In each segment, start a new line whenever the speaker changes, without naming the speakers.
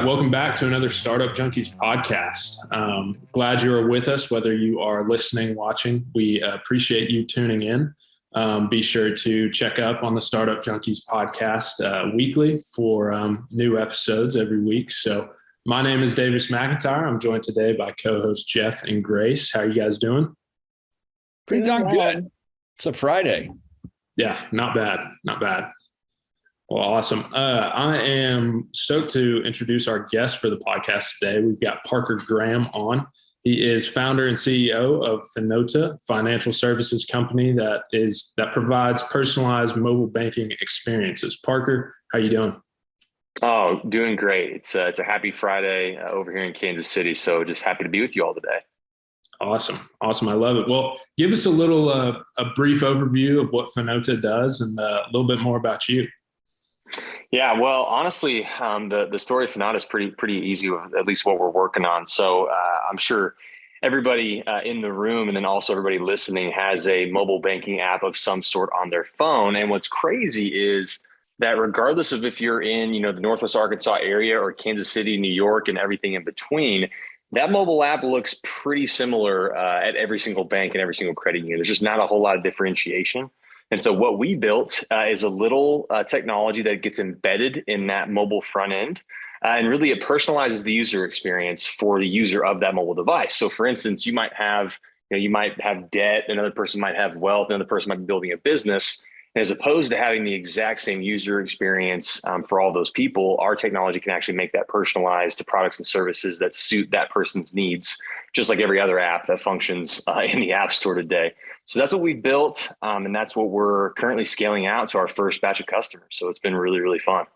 right, welcome back to another Startup Junkies podcast. Glad you are with us, whether you are listening, watching. We appreciate you tuning in. Be sure to check up on the Startup Junkies podcast weekly for new episodes every week. So my name is Davis McEntire. I'm joined today by co-hosts Jeff and Grace. How are you guys doing?
Pretty darn good. It's a Friday.
Yeah, not bad. Not bad. Well, awesome. I am stoked to introduce our guest for the podcast today. We've got Parker Graham on. He is founder and CEO of Finotta, financial services company that provides personalized mobile banking experiences. Parker, how you doing?
Oh, doing great. It's a happy Friday over here in Kansas City. So just happy to be with you all today.
Awesome. I love it. Well, give us a brief overview of what Finotta does and a little bit more about you.
Yeah, well, honestly, the story of Finotta is pretty easy, at least what we're working on. So I'm sure everybody in the room and then also everybody listening has a mobile banking app of some sort on their phone. And what's crazy is that regardless of if you're in, the Northwest Arkansas area or Kansas City, New York, and everything in between, that mobile app looks pretty similar at every single bank and every single credit union. There's just not a whole lot of differentiation. And so what we built is a little technology that gets embedded in that mobile front end. And really it personalizes the user experience for the user of that mobile device. So for instance, you might have debt, another person might have wealth, another person might be building a business. And as opposed to having the exact same user experience for all those people, our technology can actually make that personalized to products and services that suit that person's needs, just like every other app that functions in the App Store today. So that's what we built, and that's what we're currently scaling out to our first batch of customers. So it's been really, really fun.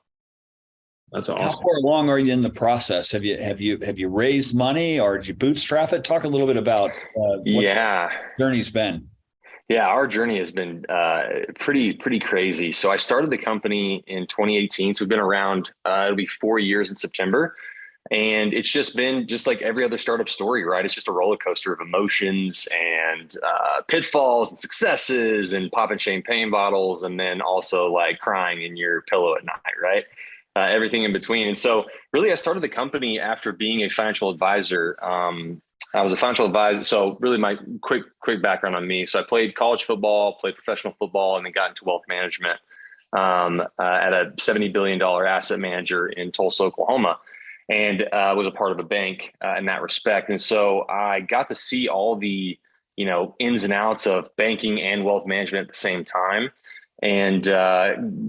That's awesome.
How far along are you in the process? Have you raised money or did you bootstrap it? Talk a little bit about what the journey's been.
Yeah, our journey has been pretty crazy. So I started the company in 2018. So we've been around, it'll be 4 years in September. And it's just been just like every other startup story, right? It's just a roller coaster of emotions and pitfalls and successes and popping champagne bottles and then also like crying in your pillow at night, right? Everything in between. And so really I started the company after being a financial advisor. I was a financial advisor. So really my quick background on me. So I played college football, played professional football, and then got into wealth management at a $70 billion asset manager in Tulsa, Oklahoma, and was a part of a bank in that respect. And so I got to see all the, ins and outs of banking and wealth management at the same time, and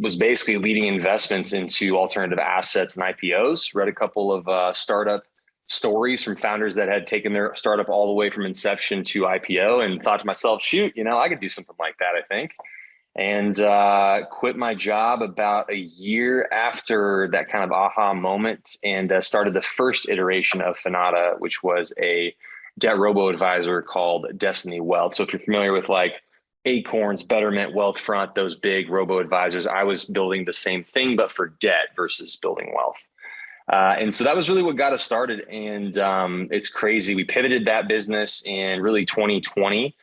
was basically leading investments into alternative assets and IPOs, read a couple of startup stories from founders that had taken their startup all the way from inception to IPO and thought to myself, shoot, I could do something like that, I think. And quit my job about a year after that kind of aha moment and started the first iteration of Finotta, which was a debt robo-advisor called Destiny Wealth. So if you're familiar with like Acorns, Betterment, Wealthfront, those big robo-advisors, I was building the same thing, but for debt versus building wealth. And so that was really what got us started. And it's crazy. We pivoted that business in really 2020.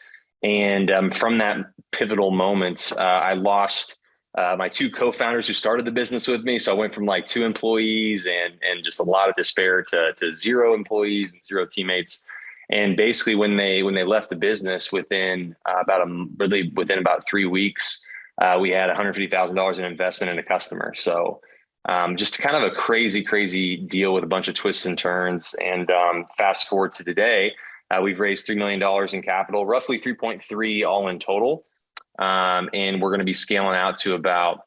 And from that pivotal moment, I lost my two co-founders who started the business with me. So I went from like 2 employees and just a lot of despair to 0 employees and 0 teammates. And basically when they left the business within about 3 weeks, we had $150,000 in investment in a customer. So just kind of a crazy deal with a bunch of twists and turns. And fast forward to today, we've raised $3 million in capital, roughly 3.3 all in total. And we're going to be scaling out to about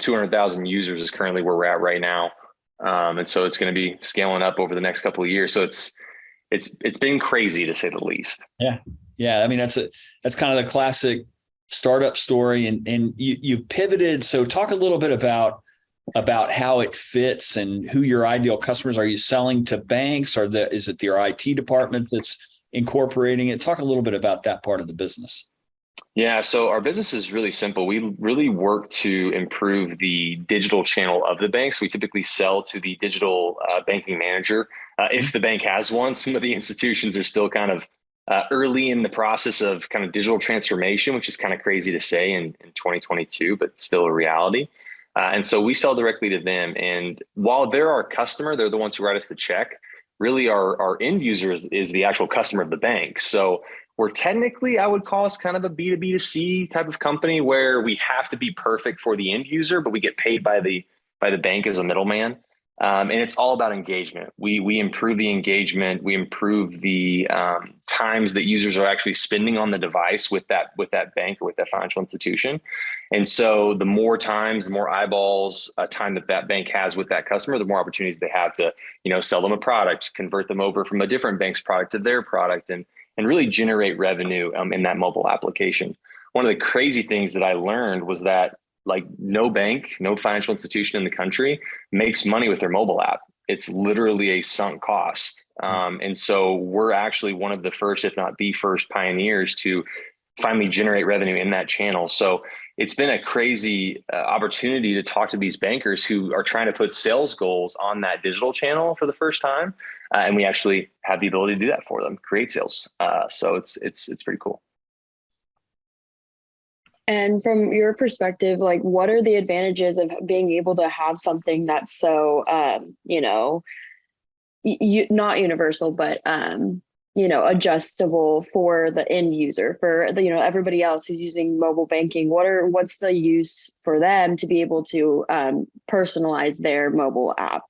200,000 users is currently where we're at right now. And so it's going to be scaling up over the next couple of years. So it's been crazy to say the least.
Yeah. I mean, that's kind of the classic startup story and you've pivoted. So talk a little bit about how it fits and who your ideal customers are. You selling to banks or is it your IT department that's incorporating it? Talk a little bit about that part of the business.
Yeah, so our business is really simple. We really work to improve the digital channel of the banks. We typically sell to the digital banking manager. If the bank has one, some of the institutions are still kind of early in the process of kind of digital transformation, which is kind of crazy to say in 2022, but still a reality. And so we sell directly to them. And while they're our customer, they're the ones who write us the check. Really, our end user is the actual customer of the bank. So we're technically, I would call us kind of a B2B2C type of company where we have to be perfect for the end user, but we get paid by the bank as a middleman. And it's all about engagement. We improve the engagement. We improve the times that users are actually spending on the device with that bank or with that financial institution. And so the more times, the more eyeballs, time that bank has with that customer, the more opportunities they have to, sell them a product, convert them over from a different bank's product to their product, and really generate revenue in that mobile application. One of the crazy things that I learned was that like no bank, no financial institution in the country makes money with their mobile app. It's literally a sunk cost. And so we're actually one of the first, if not the first pioneers to finally generate revenue in that channel. So it's been a crazy opportunity to talk to these bankers who are trying to put sales goals on that digital channel for the first time. And we actually have the ability to do that for them, create sales. So it's pretty cool.
And from your perspective, like, what are the advantages of being able to have something that's so, not universal, but, adjustable for the end user, for everybody else who's using mobile banking? What's the use for them to be able to personalize their mobile app?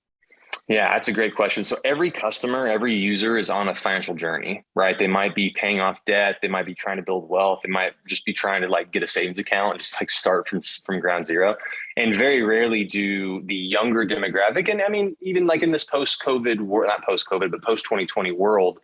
Yeah, that's a great question. So every customer, every user is on a financial journey, right? They might be paying off debt. They might be trying to build wealth. They might just be trying to like get a savings account and just like start from ground zero. And very rarely do the younger demographic, and I mean, even like in this post-COVID, not post-COVID, but post-2020 world,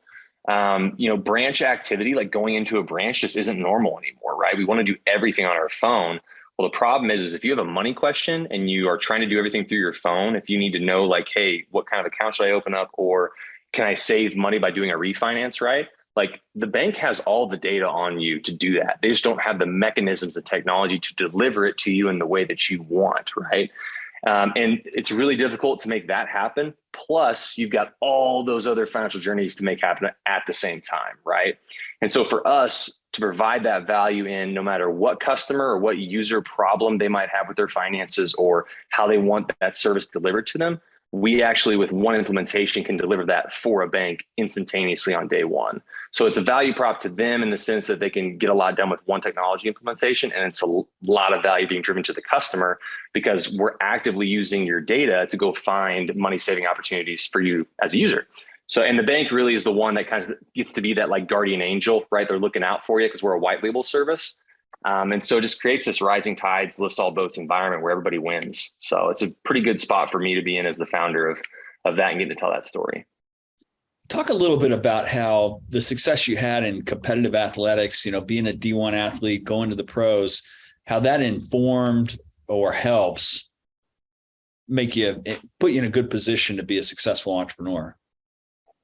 branch activity, like going into a branch just isn't normal anymore, right? We want to do everything on our phone. Well, the problem is if you have a money question and you are trying to do everything through your phone, if you need to know like, hey, what kind of account should I open up? Or can I save money by doing a refinance, right? Like the bank has all the data on you to do that. They just don't have the mechanisms and technology to deliver it to you in the way that you want, right? And it's really difficult to make that happen. Plus, you've got all those other financial journeys to make happen at the same time, right? And so for us to provide that value in no matter what customer or what user problem they might have with their finances or how they want that service delivered to them, we actually with one implementation can deliver that for a bank instantaneously on day one. So it's a value prop to them in the sense that they can get a lot done with one technology implementation, and it's a lot of value being driven to the customer because we're actively using your data to go find money saving opportunities for you as a user. So, and the bank really is the one that kind of gets to be that like guardian angel, right? They're looking out for you because we're a white label service. And so it just creates this rising tides, lifts all boats environment where everybody wins. So it's a pretty good spot for me to be in as the founder of that and getting to tell that story.
Talk a little bit about how the success you had in competitive athletics, being a D1 athlete, going to the pros, how that informed or helps put you in a good position to be a successful entrepreneur.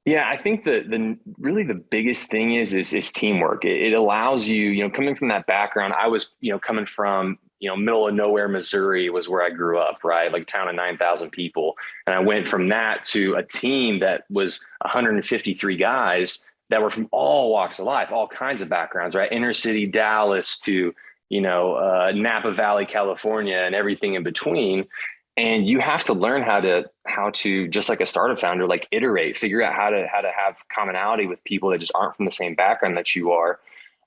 Yeah, I think really the biggest thing is teamwork. It allows you, coming from that background, I was, coming from, middle of nowhere, Missouri was where I grew up, right? Like a town of 9,000 people. And I went from that to a team that was 153 guys that were from all walks of life, all kinds of backgrounds, right? Inner city Dallas to, Napa Valley, California, and everything in between. And you have to learn how to just like a startup founder, like iterate, figure out how to have commonality with people that just aren't from the same background that you are.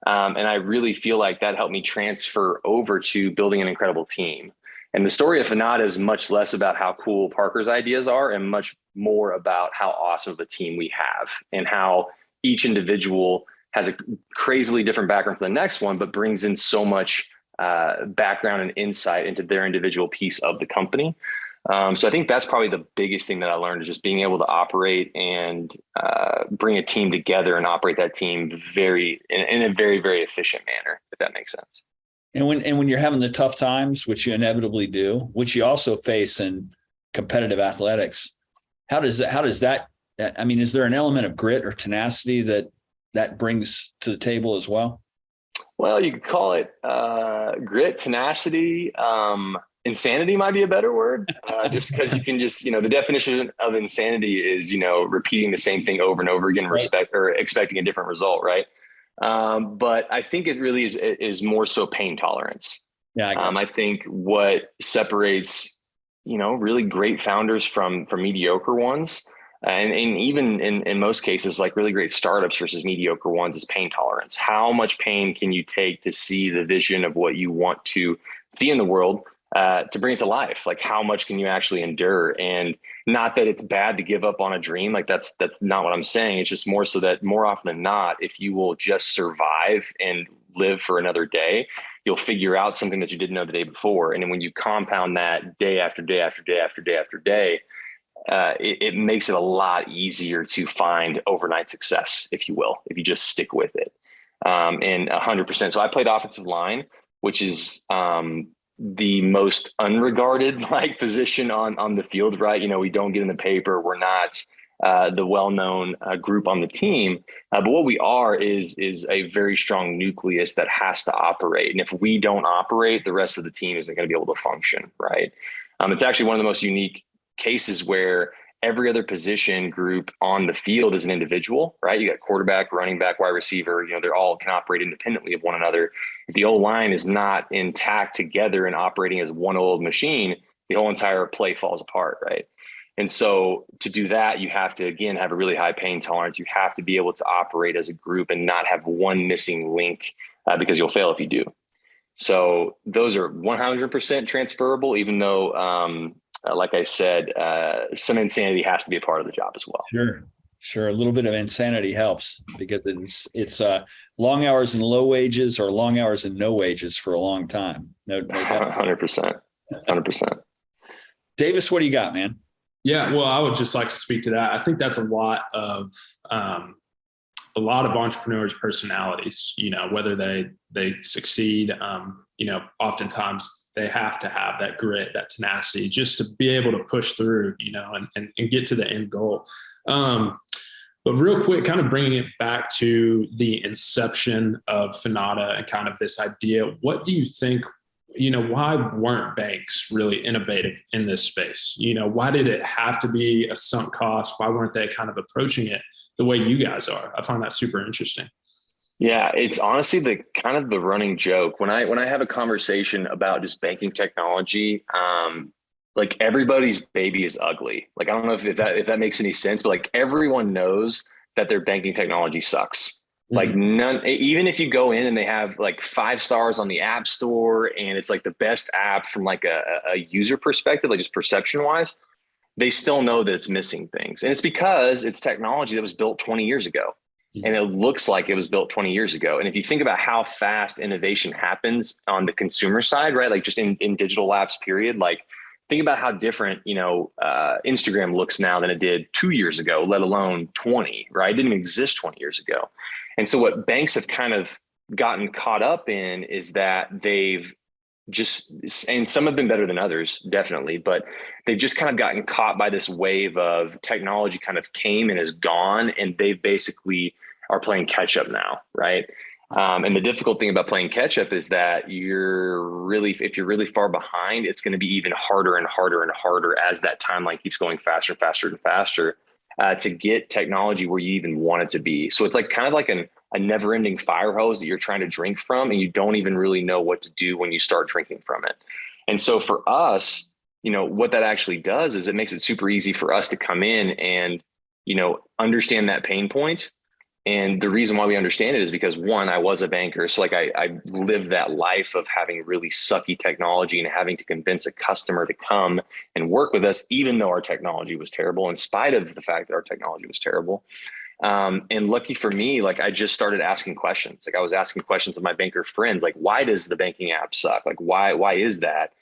And I really feel like that helped me transfer over to building an incredible team. And the story of Finotta is much less about how cool Parker's ideas are and much more about how awesome of a team we have and how each individual has a crazily different background from the next one, but brings in so much background and insight into their individual piece of the company. So I think that's probably the biggest thing that I learned is just being able to operate and bring a team together and operate that team in a very, very efficient manner, if that makes sense.
And when you're having the tough times, which you inevitably do, which you also face in competitive athletics, how does that, I mean, is there an element of grit or tenacity that brings to the table as well?
Well, you could call it grit, tenacity, insanity might be a better word, just because you can just, the definition of insanity is, repeating the same thing over and over again, expecting a different result, right? But I think it really is more so pain tolerance.
Yeah,
I think what separates, really great founders from mediocre ones, and even in most cases, like really great startups versus mediocre ones, is pain tolerance. How much pain can you take to see the vision of what you want to see in the world, to bring it to life? Like, how much can you actually endure? And not that it's bad to give up on a dream. Like that's not what I'm saying. It's just more so that more often than not, if you will just survive and live for another day, you'll figure out something that you didn't know the day before. And then when you compound that day after day after day after day after day, it makes it a lot easier to find overnight success, if you will, if you just stick with it. And 100%. So I played offensive line, which is the most unregarded like position on the field, right? We don't get in the paper. We're not the well-known group on the team. But what we are is a very strong nucleus that has to operate. And if we don't operate, the rest of the team isn't going to be able to function, right? It's actually one of the most unique cases where every other position group on the field is an individual, right? You got quarterback, running back, wide receiver, they're all can operate independently of one another. If the O-line is not intact together and operating as one old machine, the whole entire play falls apart, right? And so to do that, you have to, again, have a really high pain tolerance. You have to be able to operate as a group and not have one missing link, because you'll fail if you do. So those are 100% transferable, even though, like I said, some insanity has to be a part of the job as well.
Sure. A little bit of insanity helps, because it's long hours and low wages, or long hours and no wages for a long time. No doubt.
100%.
Davis, what do you got, man?
Yeah, well, I would just like to speak to that. I think that's a lot of entrepreneurs' personalities. Whether they succeed, oftentimes they have to have that grit, that tenacity, just to be able to push through, and get to the end goal. But real quick, kind of bringing it back to the inception of Finotta and kind of this idea, what do you think? Why weren't banks really innovative in this space? Why did it have to be a sunk cost? Why weren't they kind of approaching it the way you guys are? I find that super interesting.
Yeah, it's honestly the running joke when I have a conversation about just banking technology. Like, everybody's baby is ugly. Like, I don't know if that makes any sense, but like, everyone knows that their banking technology sucks. Like, even if you go in and they have like 5 stars on the app store and it's like the best app from like a user perspective, like just perception wise, they still know that it's missing things. And it's because it's technology that was built 20 years ago. And it looks like it was built 20 years ago. And if you think about how fast innovation happens on the consumer side, right? Like just in digital apps, period, like think about how different, Instagram looks now than it did 2 years ago, let alone 20, right? It didn't exist 20 years ago. And so what banks have kind of gotten caught up in is that they've just, and some have been better than others, definitely, but they've just kind of gotten caught by this wave of technology kind of came and is gone. And they basically are playing catch up now, right? And the difficult thing about playing catch up is that if you're really far behind, it's going to be even harder and harder and harder as that timeline keeps going faster and faster and faster, to get technology where you even want it to be. So it's like kind of like a never ending fire hose that you're trying to drink from, and you don't even really know what to do when you start drinking from it. And so for us, what that actually does is it makes it super easy for us to come in and, understand that pain point. And the reason why we understand it is because, one, I was a banker. So like I lived that life of having really sucky technology and having to convince a customer to come and work with us, even though our technology was terrible, in spite of the fact that our technology was terrible. And lucky for me, like I just started asking questions. Like I was asking questions of my banker friends, like, why does the banking app suck? Like, why is that?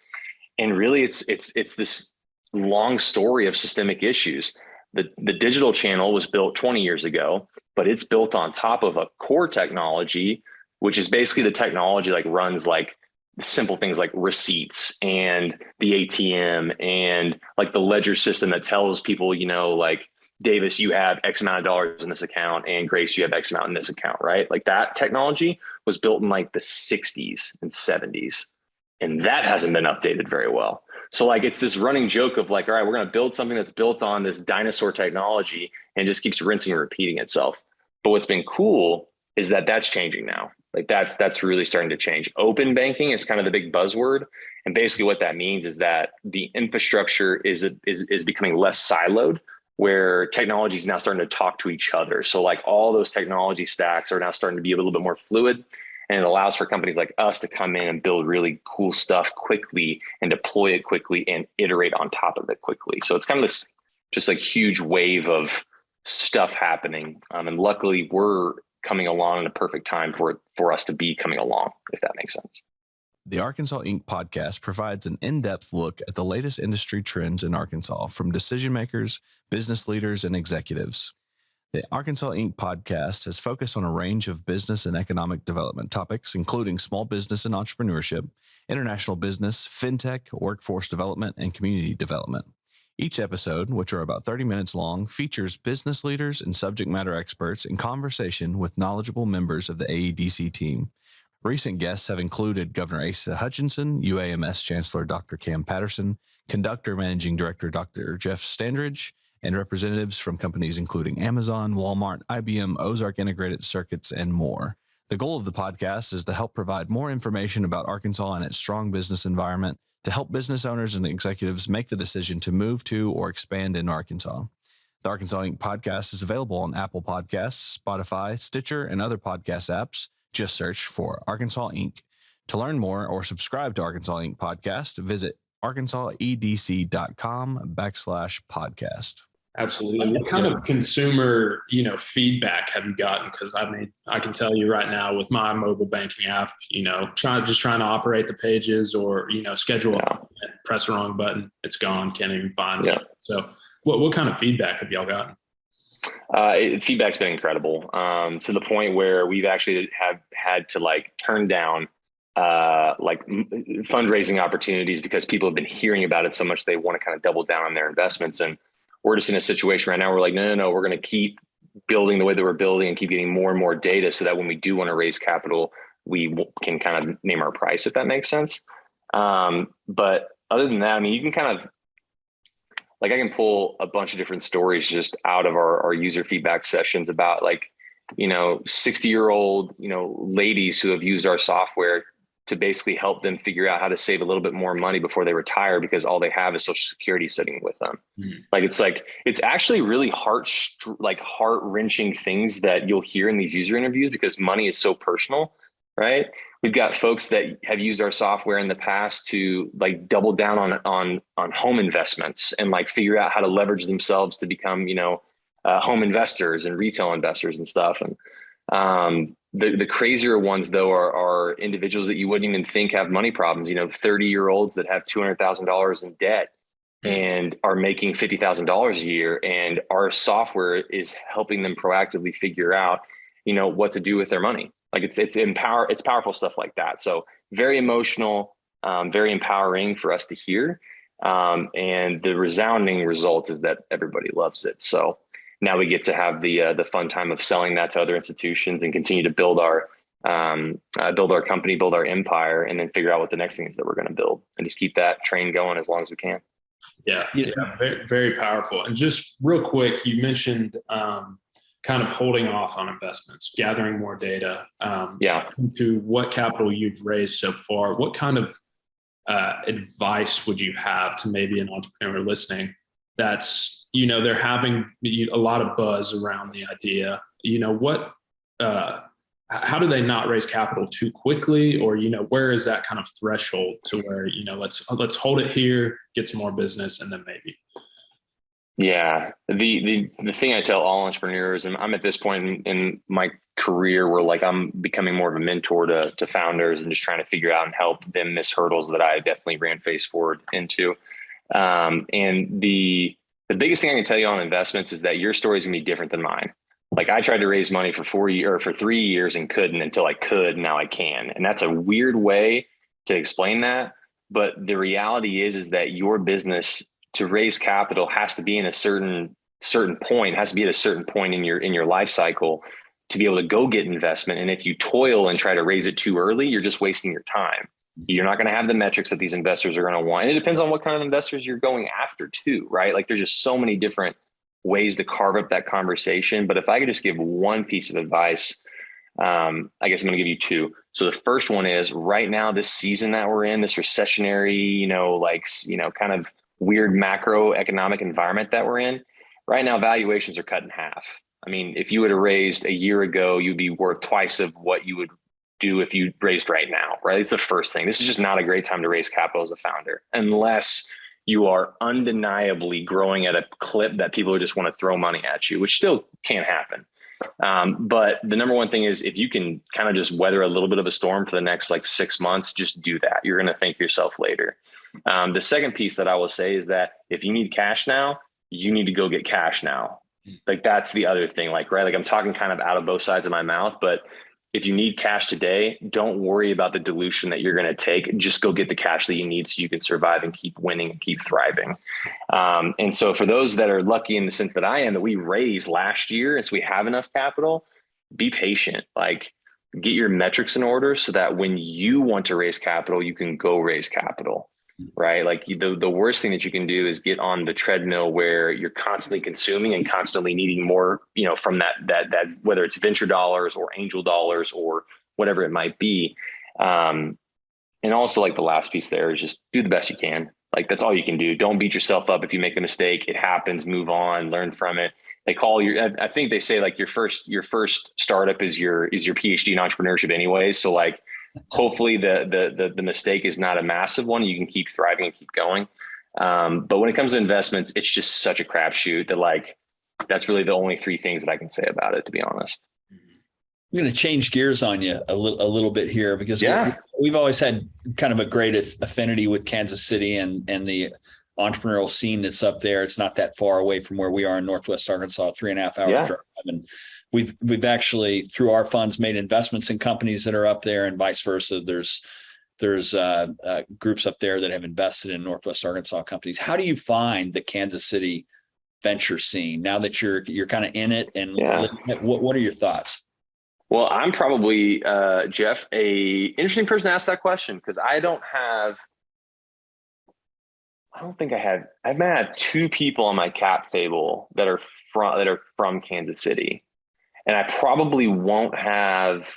And really it's this long story of systemic issues. The digital channel was built 20 years ago, but it's built on top of a core technology, which is basically the technology like runs like simple things like receipts and the ATM and like the ledger system that tells people, like, Davis, you have X amount of dollars in this account, and Grace, you have X amount in this account, right? Like that technology was built in like the 60s and 70s, and that hasn't been updated very well. So like, it's this running joke of like, all right, we're going to build something that's built on this dinosaur technology and just keeps rinsing and repeating itself. But what's been cool is that that's changing now. Like that's really starting to change. Open banking is kind of the big buzzword. And basically what that means is that the infrastructure is becoming less siloed, where technology is now starting to talk to each other. So like all those technology stacks are now starting to be a little bit more fluid, and it allows for companies like us to come in and build really cool stuff quickly and deploy it quickly and iterate on top of it quickly. So it's kind of this just like huge wave of stuff happening. And luckily we're coming along in a perfect time for us to be coming along, if that makes sense.
The Arkansas Inc. podcast provides an in-depth look at the latest industry trends in Arkansas from decision makers, business leaders, and executives. The Arkansas Inc. podcast has focused on a range of business and economic development topics, including small business and entrepreneurship, international business, fintech, workforce development, and community development. Each episode, which are about 30 minutes long, features business leaders and subject matter experts in conversation with knowledgeable members of the AEDC team. Recent guests have included Governor Asa Hutchinson, UAMS Chancellor Dr. Cam Patterson, Conductor Managing Director Dr. Jeff Standridge, and representatives from companies including Amazon, Walmart, IBM, Ozark Integrated Circuits, and more. The goal of the podcast is to help provide more information about Arkansas and its strong business environment to help business owners and executives make the decision to move to or expand in Arkansas. The Arkansas Inc. podcast is available on Apple Podcasts, Spotify, Stitcher, and other podcast apps. Just search for Arkansas Inc. To learn more or subscribe to Arkansas Inc. podcast, visit arkansasedc.com/podcast.
Absolutely. What kind of consumer, feedback have you gotten? Because I mean, I can tell you right now with my mobile banking app, trying to operate the pages or, schedule and press the wrong button, it's gone. Can't even find it. So what kind of feedback have y'all gotten?
Feedback's been incredible, to the point where we've actually had to turn down fundraising opportunities because people have been hearing about it so much they want to kind of double down on their investments. And we're just in a situation right now where we're like, no, we're going to keep building the way that we're building and keep getting more and more data so that when we do want to raise capital, we can kind of name our price, if that makes sense. But other than that, I mean, you can kind of, I can pull a bunch of different stories just out of our user feedback sessions about 60-year-old, ladies who have used our software to basically help them figure out how to save a little bit more money before they retire because all they have is Social Security sitting with them. It's actually really heart-wrenching things that you'll hear in these user interviews because money is so personal, right? We've got folks that have used our software in the past to double down on home investments and figure out how to leverage themselves to become, home investors and retail investors and stuff. And the crazier ones though are individuals that you wouldn't even think have money problems, 30-year-olds that have $200,000 in debt and are making $50,000 a year. And our software is helping them proactively figure out, what to do with their money. It's powerful stuff like that. So very emotional, very empowering for us to hear. And the resounding result is that everybody loves it. So now we get to have the fun time of selling that to other institutions and continue to build our company, build our empire, and then figure out what the next thing is that we're going to build and just keep that train going as long as we can.
Yeah. Very, very powerful. And just real quick, you mentioned kind of holding off on investments, gathering more data, to what capital you've raised so far. What kind of advice would you have to maybe an entrepreneur listening that's, they're having a lot of buzz around the idea, how do they not raise capital too quickly? Or, where is that kind of threshold to where, let's hold it here, get some more business, and then maybe.
Yeah. The thing I tell all entrepreneurs, and I'm at this point in my career where I'm becoming more of a mentor to founders and just trying to figure out and help them miss hurdles that I definitely ran face forward into. And the biggest thing I can tell you on investments is that your story is gonna be different than mine. I tried to raise money for 3 years and couldn't until I could. Now I can. And that's a weird way to explain that. But the reality is that your business to raise capital has to be in a certain point, has to be at a certain point in your life cycle to be able to go get investment. And if you toil and try to raise it too early, you're just wasting your time. You're not going to have the metrics that these investors are going to want. And it depends on what kind of investors you're going after too, right? There's just so many different ways to carve up that conversation. But if I could just give one piece of advice, I guess I'm going to give you two. So the first one is right now, this season that we're in, this recessionary, kind of weird macroeconomic environment that we're in right now, valuations are cut in half. I mean, if you would have raised a year ago, you'd be worth twice of what you would do if you raised right now, right? It's the first thing. This is just not a great time to raise capital as a founder, unless you are undeniably growing at a clip that people just want to throw money at you, which still can't happen. But the number one thing is if you can kind of just weather a little bit of a storm for the next 6 months, just do that. You're going to thank yourself later. The second piece that I will say is that if you need cash now, you need to go get cash now. That's the other thing, right? I'm talking kind of out of both sides of my mouth, but if you need cash today, don't worry about the dilution that you're going to take. Just go get the cash that you need so you can survive and keep winning and keep thriving. And so for those that are lucky in the sense that I am, that we raised last year, and so we have enough capital, be patient. Get your metrics in order so that when you want to raise capital, you can go raise capital, right? The worst thing that you can do is get on the treadmill where you're constantly consuming and constantly needing more, from that whether it's venture dollars or angel dollars or whatever it might be. And also the last piece there is just do the best you can. That's all you can do. Don't beat yourself up if you make a mistake. It happens, move on, learn from it. I think they say your first startup is your PhD in entrepreneurship anyways. So hopefully the mistake is not a massive one. You can keep thriving and keep going. But when it comes to investments, it's just such a crapshoot that that's really the only three things that I can say about it, to be honest.
I'm going to change gears on you a little bit here because we've always had kind of a great affinity with Kansas City and the entrepreneurial scene that's up there. It's not that far away from where we are in Northwest Arkansas, 3.5 hour drive. And we've actually, through our funds, made investments in companies that are up there and vice versa. There's groups up there that have invested in Northwest Arkansas companies. How do you find the Kansas City venture scene now that you're kind of in it? And what are your thoughts?
Well, I'm probably, Jeff, a interesting person to ask that question because I've had two people on my cap table that are from Kansas City. And I probably won't have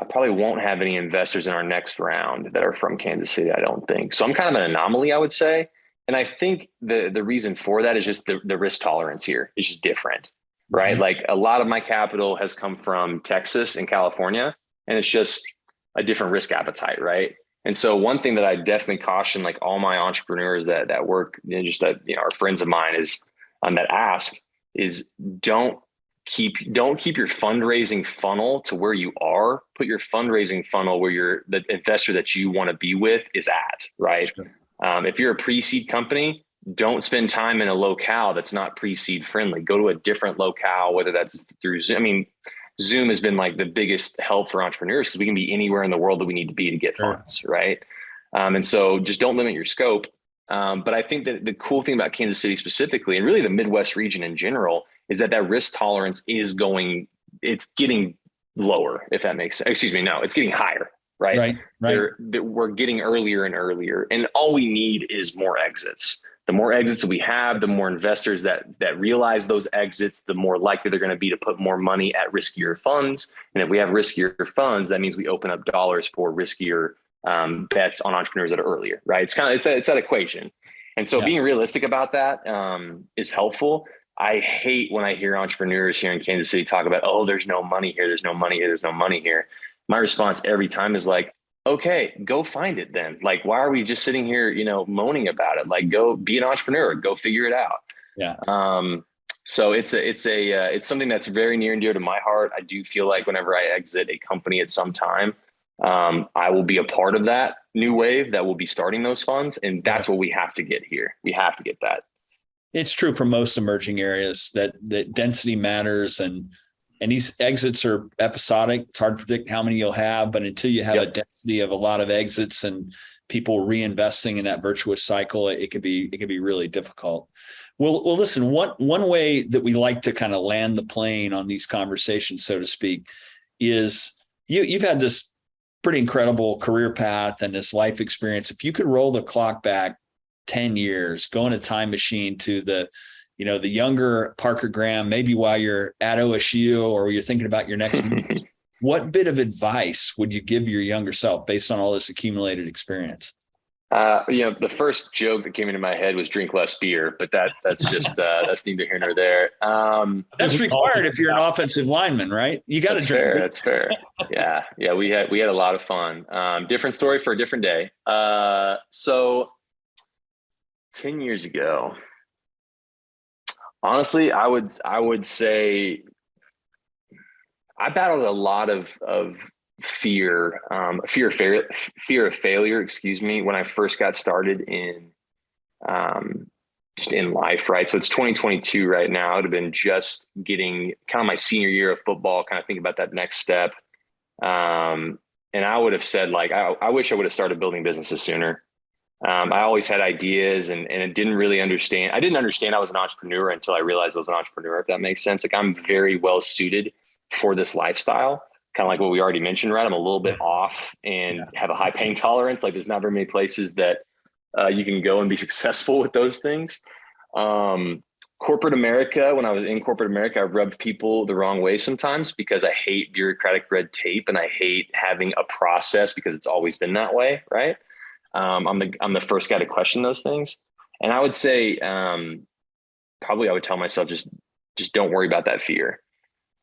any investors in our next round that are from Kansas City, I don't think. So I'm kind of an anomaly, I would say. And I think the reason for that is just the risk tolerance here is just different, right?
Mm-hmm.
A lot of my capital has come from Texas and California, and it's just a different risk appetite, right? And so one thing that I definitely caution all my entrepreneurs that work, our friends of mine is that ask is don't keep your fundraising funnel to where you are. Put your fundraising funnel where the investor that you want to be with is at, right? Sure. If you're a pre-seed company, don't spend time in a locale that's not pre-seed friendly. Go to a different locale, whether that's through Zoom. I mean, Zoom has been the biggest help for entrepreneurs because we can be anywhere in the world that we need to be to get funds, right? And so just don't limit your scope. But I think that the cool thing about Kansas City specifically, and really the Midwest region in general, is that risk tolerance it's getting lower, if that makes sense. Excuse me, no, it's getting higher, right? Right. We're getting earlier and earlier, and all we need is more exits. The more exits that we have, the more investors that realize those exits, the more likely they're going to be to put more money at riskier funds. And if we have riskier funds, that means we open up dollars for riskier bets on entrepreneurs that are earlier, right? It's that equation. And so being realistic about that is helpful. I hate when I hear entrepreneurs here in Kansas City talk about, oh, there's no money here. There's no money here. There's no money here. My response every time is okay, go find it then. Why are we just sitting here, moaning about it? Go be an entrepreneur, go figure it out.
Yeah.
So it's something that's very near and dear to my heart. I do feel like whenever I exit a company at some time, I will be a part of that new wave that will be starting those funds. And that's what we have to get here. We have to get that.
It's true for most emerging areas that density matters and these exits are episodic. It's hard to predict how many you'll have, but until you have a density of a lot of exits and people reinvesting in that virtuous cycle, it could be really difficult. Well, listen, one way that we like to kind of land the plane on these conversations, so to speak, is you've had this pretty incredible career path and this life experience. If you could roll the clock back 10 years, go in a time machine to the younger Parker Graham, maybe while you're at OSU or you're thinking about your next move, What bit of advice would you give your younger self based on all this accumulated experience?
The first joke that came into my head was drink less beer, but that's just that's neither here nor there.
That's required if you're an offensive lineman, right? You got to drink.
Fair. That's fair. Yeah. We had a lot of fun. Different story for a different day. So 10 years ago, honestly, I would say I battled a lot of fear of failure, excuse me, when I first got started in just in life, right? So it's 2022 right now. I would have been just getting kind of my senior year of football, kind of thinking about that next step. And I would have said, like, I wish I would have started building businesses sooner. I always had ideas and I didn't really understand. I didn't understand I was an entrepreneur until I realized I was an entrepreneur, if that makes sense. Like, I'm very well suited for this lifestyle. Kind of like what we already mentioned, right? I'm a little bit off and have a high pain tolerance. Like, there's not very many places that you can go and be successful with those things. Corporate America, when I was in corporate America, I rubbed people the wrong way sometimes because I hate bureaucratic red tape and I hate having a process because it's always been that way, right? I'm the first guy to question those things. And I would say, probably I would tell myself, just don't worry about that fear.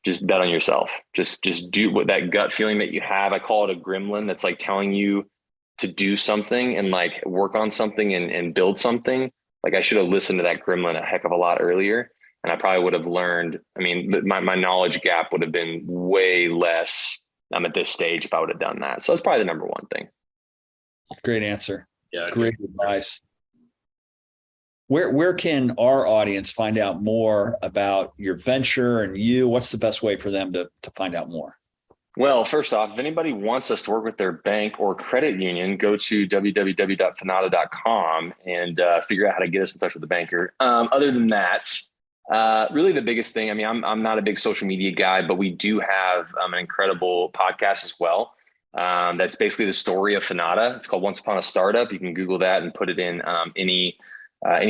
Just bet on yourself. Just do what that gut feeling that you have. I call it a gremlin that's like telling you to do something and like work on something and build something. Like, I should have listened to that gremlin a heck of a lot earlier. And I probably would have learned, I mean, my knowledge gap would have been way less at this stage if I would have done that. So that's probably the number one thing.
Great answer.
Yeah.
Great advice. Where can our audience find out more about your venture and you? What's the best way for them to find out more?
Well, first off, if anybody wants us to work with their bank or credit union, go to www.finotta.com and figure out how to get us in touch with the banker. Other than that, really the biggest thing, I mean, I'm not a big social media guy, but we do have an incredible podcast as well. That's basically the story of Finotta. It's called Once Upon a Startup. You can Google that and put it in any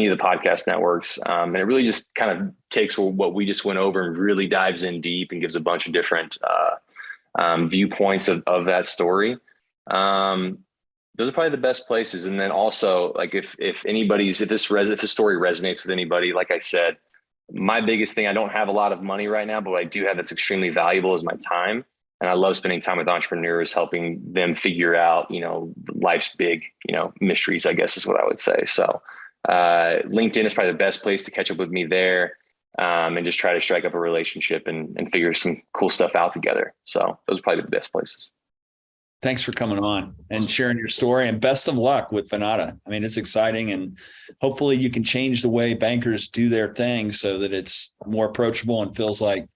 of the podcast networks. And it really just kind of takes what we just went over and really dives in deep and gives a bunch of different viewpoints of that story. Those are probably the best places. And then also, like, if this story resonates with anybody, like I said, my biggest thing, I don't have a lot of money right now, but what I do have that's extremely valuable is my time. And I love spending time with entrepreneurs, helping them figure out, life's big, mysteries, I guess is what I would say. So LinkedIn is probably the best place to catch up with me there, and just try to strike up a relationship and figure some cool stuff out together. So those are probably the best places.
Thanks for coming on and sharing your story, and best of luck with Finotta. I mean, it's exciting, and hopefully you can change the way bankers do their thing so that it's more approachable and feels like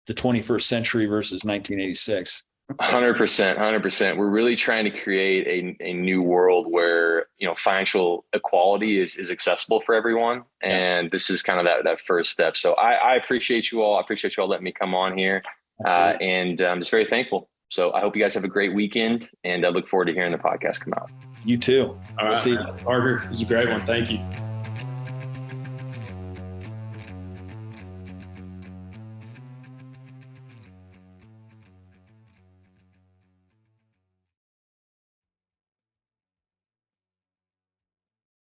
the 21st century versus 1986.
100%. We're really trying to create a new world where, financial equality is accessible for everyone. And this is kind of that first step. So I appreciate you all. I appreciate you all letting me come on here. And I'm just very thankful. So I hope you guys have a great weekend, and I look forward to hearing the podcast come out.
You too.
All right,
see you.
Parker, it was a great one. Thank you.